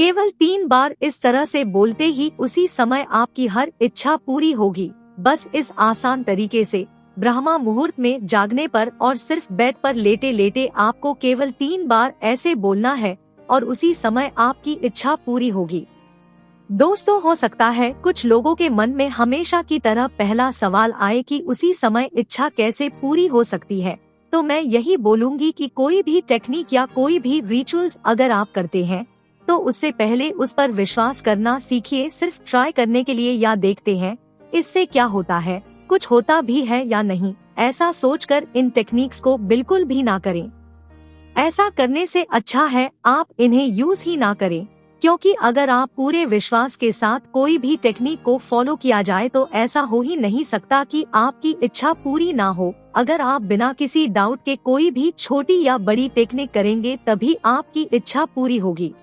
केवल 3 बार इस तरह से बोलते ही उसी समय आपकी हर इच्छा पूरी होगी। बस इस आसान तरीके से ब्रह्मा मुहूर्त में जागने पर और सिर्फ बेड पर लेटे लेटे आपको केवल 3 बार ऐसे बोलना है और उसी समय आपकी इच्छा पूरी होगी। दोस्तों, हो सकता है कुछ लोगों के मन में हमेशा की तरह पहला सवाल आए कि उसी समय इच्छा कैसे पूरी हो सकती है। तो मैं यही बोलूंगी कि कोई भी टेक्निक या कोई भी रिचुअल्स अगर आप करते हैं तो उससे पहले उस पर विश्वास करना सीखिए। सिर्फ ट्राई करने के लिए या देखते हैं इससे क्या होता है, कुछ होता भी है या नहीं, ऐसा सोचकर इन टेक्निक्स को बिल्कुल भी ना करें। ऐसा करने से अच्छा है आप इन्हें यूज ही ना करें, क्योंकि अगर आप पूरे विश्वास के साथ कोई भी टेक्निक को फॉलो किया जाए तो ऐसा हो ही नहीं सकता कि आपकी इच्छा पूरी ना हो। अगर आप बिना किसी डाउट के कोई भी छोटी या बड़ी टेक्निक करेंगे तभी आपकी इच्छा पूरी होगी।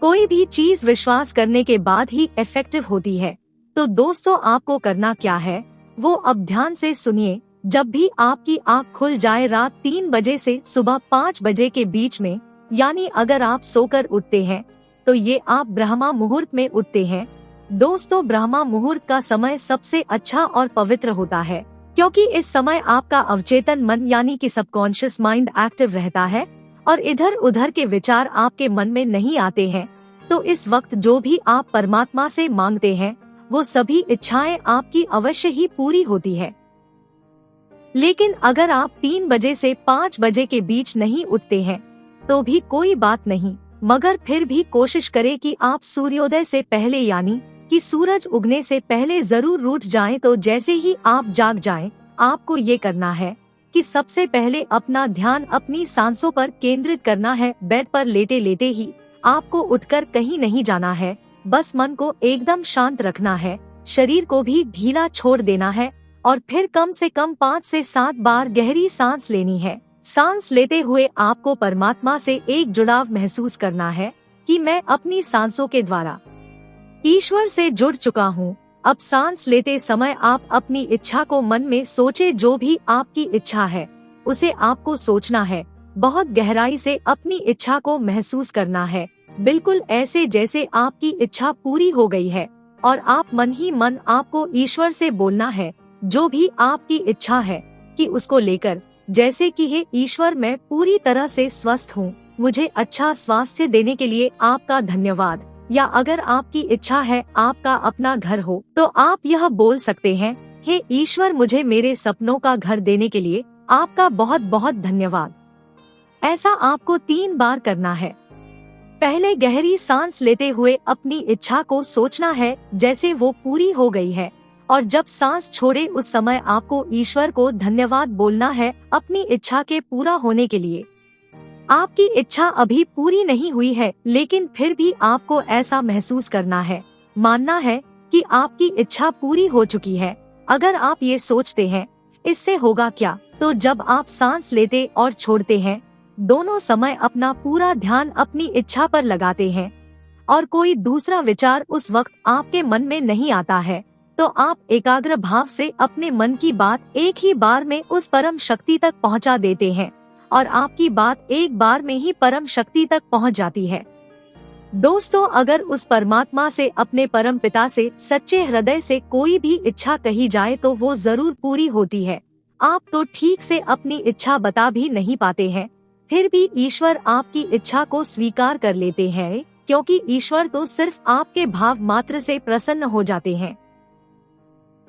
कोई भी चीज विश्वास करने के बाद ही इफेक्टिव होती है। तो दोस्तों, आपको करना क्या है वो अब ध्यान से सुनिए। जब भी आपकी आँख खुल जाए रात 3 बजे से सुबह 5 बजे के बीच में, यानी अगर आप सोकर उठते हैं तो ये आप ब्रह्मा मुहूर्त में उठते हैं। दोस्तों, ब्रह्मा मुहूर्त का समय सबसे अच्छा और पवित्र होता है, क्योंकि इस समय आपका अवचेतन मन यानी कि सबकॉन्शियस माइंड एक्टिव रहता है और इधर उधर के विचार आपके मन में नहीं आते हैं। तो इस वक्त जो भी आप परमात्मा से मांगते हैं वो सभी इच्छाएं आपकी अवश्य ही पूरी होती है। लेकिन अगर आप 3 बजे से 5 बजे के बीच नहीं उठते हैं तो भी कोई बात नहीं, मगर फिर भी कोशिश करें कि आप सूर्योदय से पहले यानी कि सूरज उगने से पहले जरूर उठ जाएं। तो जैसे ही आप जाग जाएं, आपको ये करना है कि सबसे पहले अपना ध्यान अपनी सांसों पर केंद्रित करना है। बेड पर लेटे लेटे ही आपको उठकर कहीं नहीं जाना है, बस मन को एकदम शांत रखना है, शरीर को भी ढीला छोड़ देना है और फिर कम से कम 5 से 7 बार गहरी सांस लेनी है। सांस लेते हुए आपको परमात्मा से एक जुड़ाव महसूस करना है कि मैं अपनी सांसों के द्वारा ईश्वर से जुड़ चुका हूँ। अब सांस लेते समय आप अपनी इच्छा को मन में सोचे, जो भी आपकी इच्छा है उसे आपको सोचना है। बहुत गहराई से अपनी इच्छा को महसूस करना है, बिल्कुल ऐसे जैसे आपकी इच्छा पूरी हो गई है और आप मन ही मन आपको ईश्वर से बोलना है जो भी आपकी इच्छा है कि उसको लेकर, जैसे कि हे ईश्वर, मैं पूरी तरह से स्वस्थ हूँ, मुझे अच्छा स्वास्थ्य देने के लिए आपका धन्यवाद। या अगर आपकी इच्छा है आपका अपना घर हो तो आप यह बोल सकते हैं, हे ईश्वर, मुझे मेरे सपनों का घर देने के लिए आपका बहुत बहुत धन्यवाद। ऐसा आपको 3 बार करना है। पहले गहरी सांस लेते हुए अपनी इच्छा को सोचना है जैसे वो पूरी हो गई है, और जब सांस छोड़े उस समय आपको ईश्वर को धन्यवाद बोलना है अपनी इच्छा के पूरा होने के लिए। आपकी इच्छा अभी पूरी नहीं हुई है, लेकिन फिर भी आपको ऐसा महसूस करना है, मानना है कि आपकी इच्छा पूरी हो चुकी है। अगर आप ये सोचते हैं इससे होगा क्या, तो जब आप सांस लेते और छोड़ते हैं दोनों समय अपना पूरा ध्यान अपनी इच्छा पर लगाते हैं और कोई दूसरा विचार उस वक्त आपके मन में नहीं आता है, तो आप एकाग्र भाव से अपने मन की बात एक ही बार में उस परम शक्ति तक पहुंचा देते हैं और आपकी बात एक बार में ही परम शक्ति तक पहुंच जाती है। दोस्तों, अगर उस परमात्मा से, अपने परम पिता से सच्चे हृदय से कोई भी इच्छा कही जाए तो वो जरूर पूरी होती है। आप तो ठीक से अपनी इच्छा बता भी नहीं पाते हैं, फिर भी ईश्वर आपकी इच्छा को स्वीकार कर लेते हैं, क्योंकि ईश्वर तो सिर्फ आपके भाव मात्र से प्रसन्न हो जाते हैं।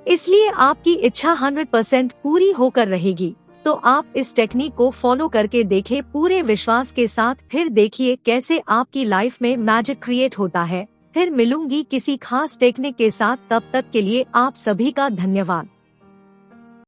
इसलिए आपकी इच्छा 100% पूरी होकर रहेगी। तो आप इस टेक्निक को फॉलो करके देखें पूरे विश्वास के साथ, फिर देखिए कैसे आपकी लाइफ में मैजिक क्रिएट होता है। फिर मिलूंगी किसी खास टेक्निक के साथ, तब तक के लिए आप सभी का धन्यवाद।